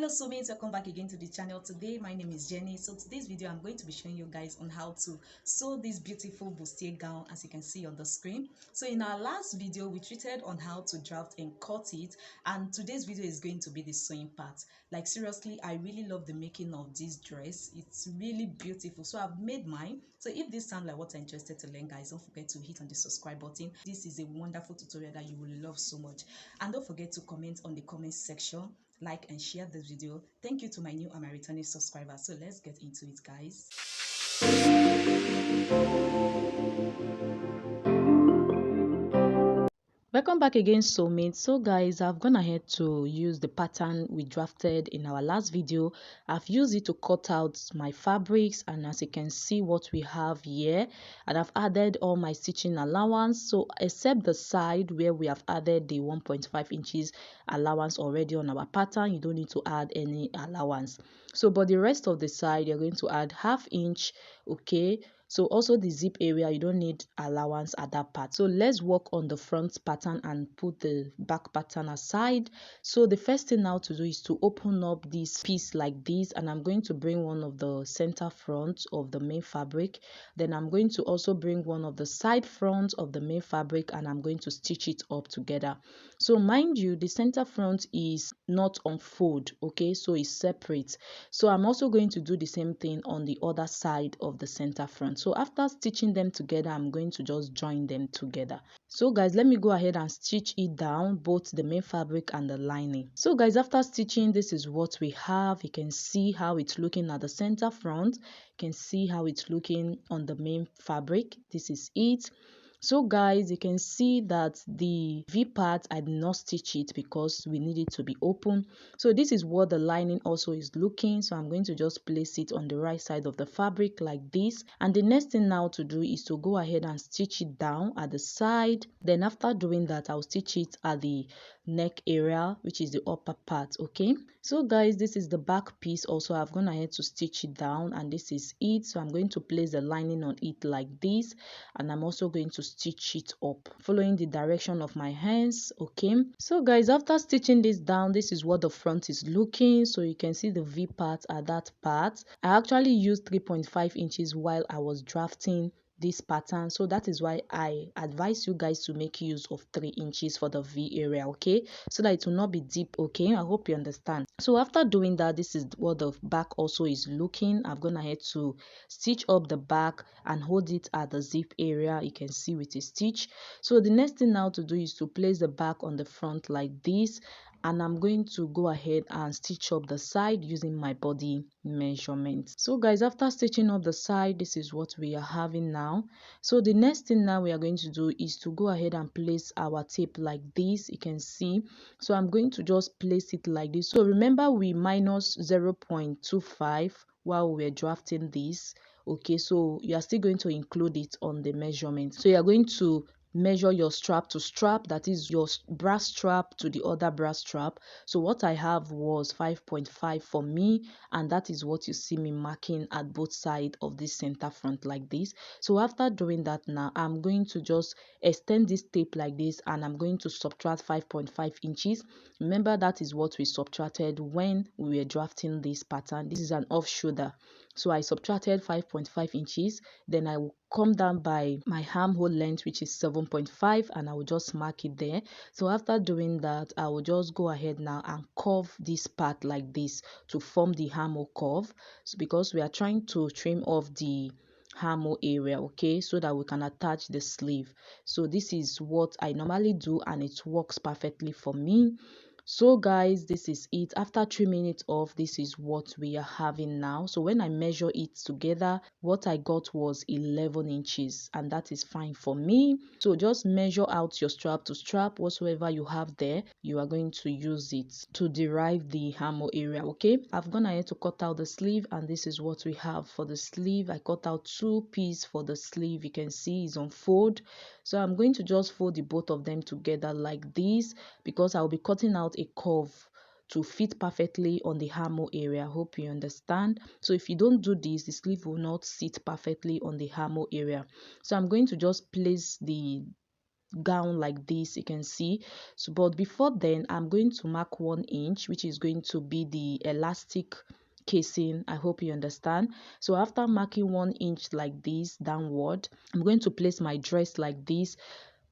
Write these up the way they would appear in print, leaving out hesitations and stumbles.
Hello soulmates, welcome back again to the channel. Today my name is Jenny. So today's video I'm going to be showing you guys on how to sew this beautiful bustier gown, as you can see on the screen. So in our last video we treated on how to draft and cut it, and today's video is going to be the sewing part. Like seriously, I really love the making of this dress. It's really beautiful. So I've made mine. So if this sounds like what you're interested to learn, guys, don't forget to hit on the subscribe button. This is a wonderful tutorial that you will love so much. And don't forget to comment on the comment section, like and share this video. Thank you to my new and my returning subscribers. So let's get into it, guys. Welcome back again, soulmates. So guys, I've gone ahead to use the pattern we drafted in our last video. I've used it to cut out my fabrics, and as you can see what we have here, and I've added all my stitching allowance. So except the side where we have added the 1.5 inches allowance already on our pattern, you don't need to add any allowance. So but the rest of the side, you're going to add ½ inch, okay. So also the zip area, you don't need allowance at that part. So let's work on the front pattern and put the back pattern aside. So the first thing now to do is to open up this piece like this, and I'm going to bring one of the center front of the main fabric. Then I'm going to also bring one of the side front of the main fabric, and I'm going to stitch it up together. So mind you, the center front is not on fold, okay, so it's separate. So I'm also going to do the same thing on the other side of the center front. So after stitching them together, I'm going to just join them together. So guys, let me go ahead and stitch it down, both the main fabric and the lining. So guys, after stitching, this is what we have. You can see how it's looking at the center front. You can see how it's looking on the main fabric. This is it. So guys, you can see that the V part, I did not stitch it because we need it to be open. So this is what the lining also is looking. So I'm going to just place it on the right side of the fabric like this. And the next thing now to do is to go ahead and stitch it down at the side. Then after doing that, I'll stitch it at the neck area, which is the upper part, okay. So guys, this is the back piece. Also, I've gone ahead to stitch it down, and this is it. So I'm going to place the lining on it like this, and I'm also going to stitch it up following the direction of my hands, okay. So guys, after stitching this down, this is what the front is looking. So you can see the V part at that part. I actually used 3.5 inches while I was drafting this pattern, so that is why I advise you guys to make use of 3 inches for the V area, okay, so that it will not be deep, okay. I hope you understand. So after doing that, this is what the back also is looking. I've gone ahead to stitch up the back and hold it at the zip area, you can see with a stitch. So the next thing now to do is to place the back on the front like this, and I'm going to go ahead and stitch up the side using my body measurement. So guys, after stitching up the side, this is what we are having now. So the next thing now we are going to do is to go ahead and place our tape like this, you can see. So I'm going to just place it like this. So remember, we minus 0.25 while we're drafting this, okay. So you are still going to include it on the measurement. So you are going to measure your strap to strap, that is your brass strap to the other brass strap. So what I have was 5.5 for me, and that is what you see me marking at both sides of this center front like this. So after doing that, now I'm going to just extend this tape like this, and I'm going to subtract 5.5 inches. Remember, that is what we subtracted when we were drafting this pattern. This is an off shoulder, so I subtracted 5.5 inches. Then I will come down by my armhole length, which is 7.5, and I will just mark it there. So after doing that, I will just go ahead now and curve this part like this to form the armhole curve. So because we are trying to trim off the armhole area, okay, so that we can attach the sleeve. So this is what I normally do, and it works perfectly for me. So guys, this is it. After trimming it off, this is what we are having now. So when I measure it together, what I got was 11 inches, and that is fine for me. So just measure out your strap to strap, whatsoever you have there, you are going to use it to derive the armhole area, okay. I've gone ahead to cut out the sleeve, and this is what we have for the sleeve. I cut out 2 pieces for the sleeve, you can see it's on fold. So I'm going to just fold the both of them together like this, because I'll be cutting out a curve to fit perfectly on the armhole area. Hope you understand. So if you don't do this, the sleeve will not sit perfectly on the armhole area. So I'm going to just place the gown like this, you can see. So but before then, I'm going to mark 1 inch, which is going to be the elastic casing. I hope you understand. So after marking 1 inch like this downward, I'm going to place my dress like this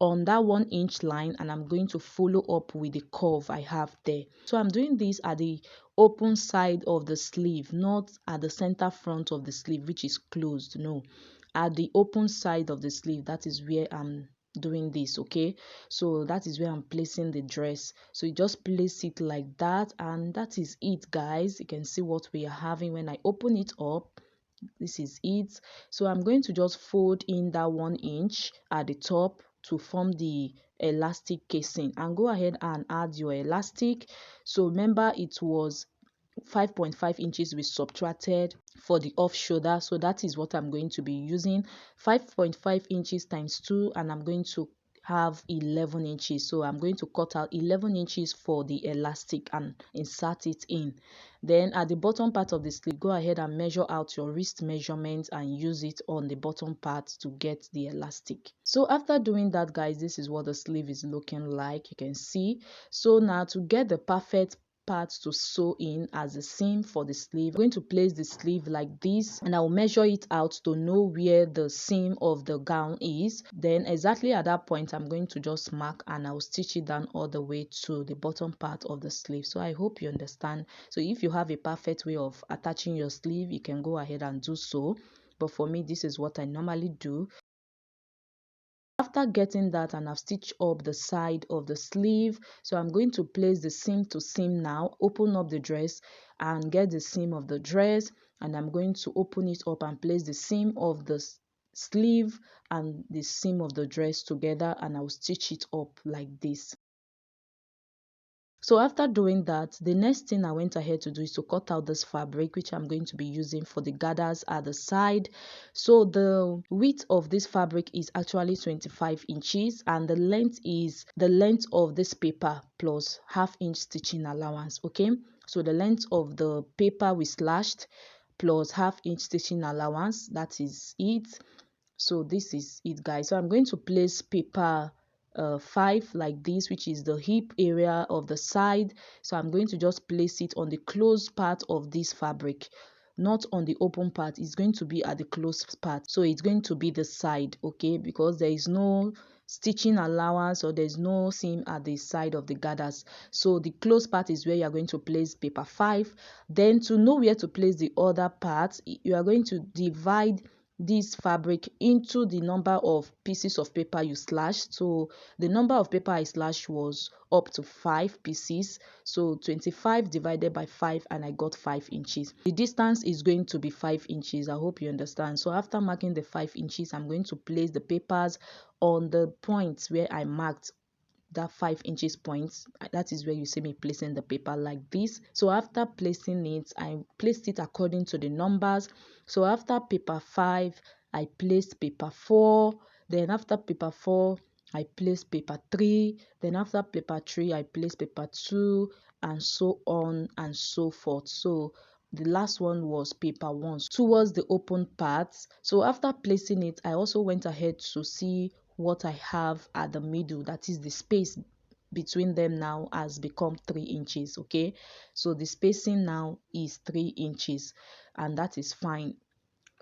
on that 1 inch line, and I'm going to follow up with the curve I have there. So I'm doing this at the open side of the sleeve, not at the center front of the sleeve, which is closed. No, at the open side of the sleeve, that is where I'm doing this. Okay, so that is where I'm placing the dress. So you just place it like that, and that is it, guys. You can see what we are having when I open it up. This is it. So I'm going to just fold in that 1 inch at the top to form the elastic casing, and go ahead and add your elastic. So remember, it was 5.5 inches we subtracted for the off shoulder, so that is what I'm going to be using. 5.5 inches times 2, and I'm going to have 11 inches. So I'm going to cut out 11 inches for the elastic and insert it in. Then at the bottom part of the sleeve, go ahead and measure out your wrist measurement and use it on the bottom part to get the elastic. So after doing that, guys, this is what the sleeve is looking like. You can see. So now to get the perfect parts to sew in as a seam for the sleeve, I'm going to place the sleeve like this, and I'll measure it out to know where the seam of the gown is. Then exactly at that point, I'm going to just mark, and I'll stitch it down all the way to the bottom part of the sleeve. So I hope you understand. So if you have a perfect way of attaching your sleeve, you can go ahead and do so, but for me, this is what I normally do. After getting that, and I've stitched up the side of the sleeve, so I'm going to place the seam to seam now, open up the dress and get the seam of the dress, and I'm going to open it up and place the seam of the sleeve and the seam of the dress together, and I'll stitch it up like this. So after doing that, the next thing I went ahead to do is to cut out this fabric, which I'm going to be using for the gathers at the side. So the width of this fabric is actually 25 inches, and the length is the length of this paper plus ½ inch stitching allowance. Okay, so the length of the paper we slashed plus ½ inch stitching allowance, that is it. So this is it, guys. So I'm going to place paper 5 like this, which is the hip area of the side. So I'm going to just place it on the closed part of this fabric, not on the open part. It's going to be at the closed part, so it's going to be the side. Okay, because there is no stitching allowance or there's no seam at the side of the gathers, so the closed part is where you are going to place paper 5. Then to know where to place the other part, you are going to divide this fabric into the number of pieces of paper you slashed. So the number of paper I slashed was up to 5 pieces, so 25 divided by 5, and I got 5 inches. The distance is going to be 5 inches. I hope you understand. So after marking the 5 inches, I'm going to place the papers on the points where I marked that 5 inches points. That is where you see me placing the paper like this. So after placing it, I placed it according to the numbers. So after paper 5, I placed paper 4. Then after paper 4, I placed paper 3. Then after paper 3, I placed paper 2, and so on and so forth. So the last one was paper 1 towards the open parts. So after placing it, I also went ahead to see what I have at the middle, that is the space between them now has become 3 inches. Okay, so the spacing now is 3 inches, and that is fine.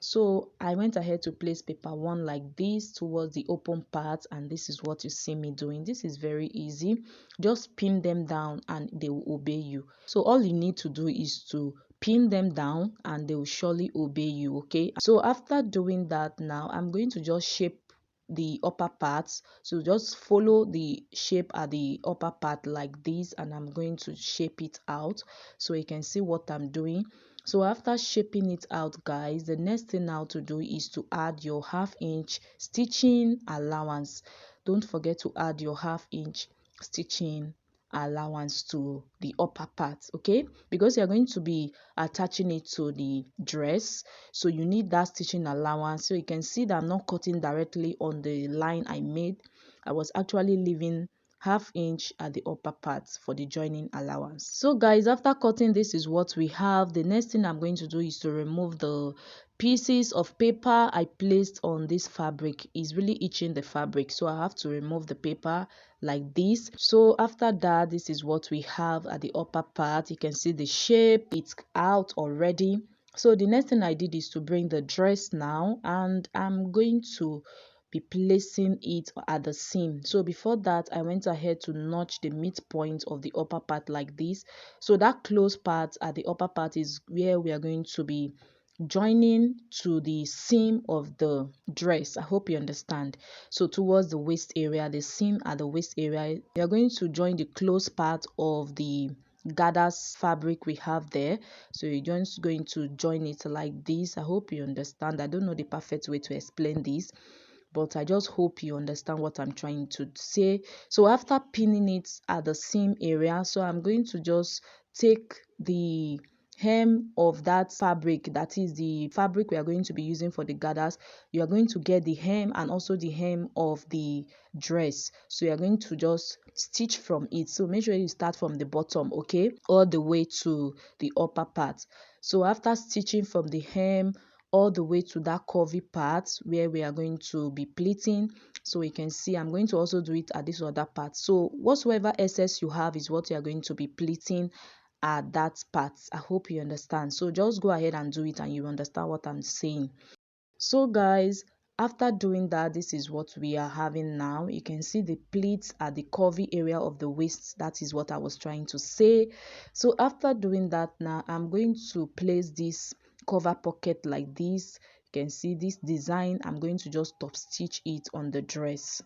So I went ahead to place paper 1 like this towards the open part, and this is what you see me doing. This is very easy. Just pin them down and they will obey you. So all you need to do is to pin them down and they will surely obey you. Okay, so after doing that, now I'm going to just shape the upper parts. So just follow the shape at the upper part like this, and I'm going to shape it out so you can see what I'm doing. So after shaping it out, guys, the next thing now to do is to add your ½ inch stitching allowance. Don't forget to add your ½ inch stitching allowance to the upper part, okay, because you're going to be attaching it to the dress, so you need that stitching allowance. So you can see that I'm not cutting directly on the line I made. I was actually leaving ½ inch at the upper part for the joining allowance. So guys, after cutting, this is what we have. The next thing I'm going to do is to remove the pieces of paper I placed on this fabric is really itching the fabric, so I have to remove the paper like this. So after that, this is what we have at the upper part. You can see the shape, it's out already. So the next thing I did is to bring the dress now, and I'm going to be placing it at the seam. So before that, I went ahead to notch the midpoint of the upper part like this. So that close part at the upper part is where we are going to be joining to the seam of the dress. I hope you understand. So towards the waist area, the seam at the waist area, we are going to join the close part of the gathers fabric we have there. So you're just going to join it like this. I hope you understand. I don't know the perfect way to explain this, but I just hope you understand what I'm trying to say. So after pinning it at the seam area, so I'm going to just take the hem of that fabric, that is the fabric we are going to be using for the gathers. You are going to get the hem and also the hem of the dress. So you are going to just stitch from it. So make sure you start from the bottom, okay, all the way to the upper part. So after stitching from the hem all the way to that curvy part where we are going to be pleating, so you can see I'm going to also do it at this other part. So whatsoever excess you have is what you are going to be pleating at that part. I hope you understand. So just go ahead and do it and you understand what I'm saying. So guys, after doing that, this is what we are having now. You can see the pleats at the curvy area of the waist. That is what I was trying to say. So after doing that, now I'm going to place this cover pocket like this. You can see this design. I'm going to just top stitch it on the dress.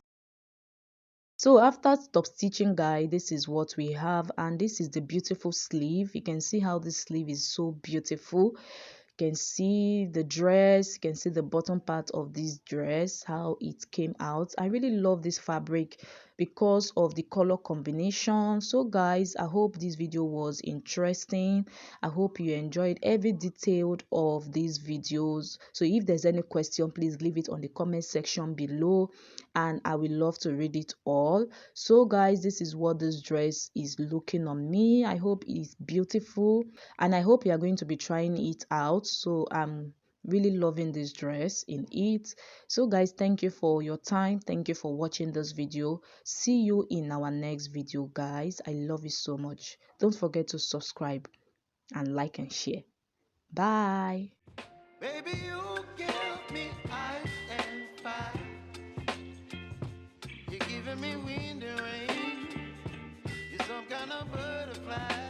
So after top stitching, guys, this is what we have, and this is the beautiful sleeve. You can see how this sleeve is so beautiful. You can see the dress, you can see the bottom part of this dress, how it came out. I really love this fabric because of the color combination. So guys, I hope this video was interesting. I hope you enjoyed every detail of these videos. So if there's any question, please leave it on the comment section below and I will love to read it all. So guys, this is what this dress is looking on me. I hope it's beautiful and I hope you are going to be trying it out. So I'm really loving this dress in it. So guys, thank you for your time. Thank you for watching this video. See you in our next video, guys. I love you so much. Don't forget to subscribe and like and share. Bye. Baby, you give me ice and fire. You're giving me wind and rain. You're some kind of butterfly.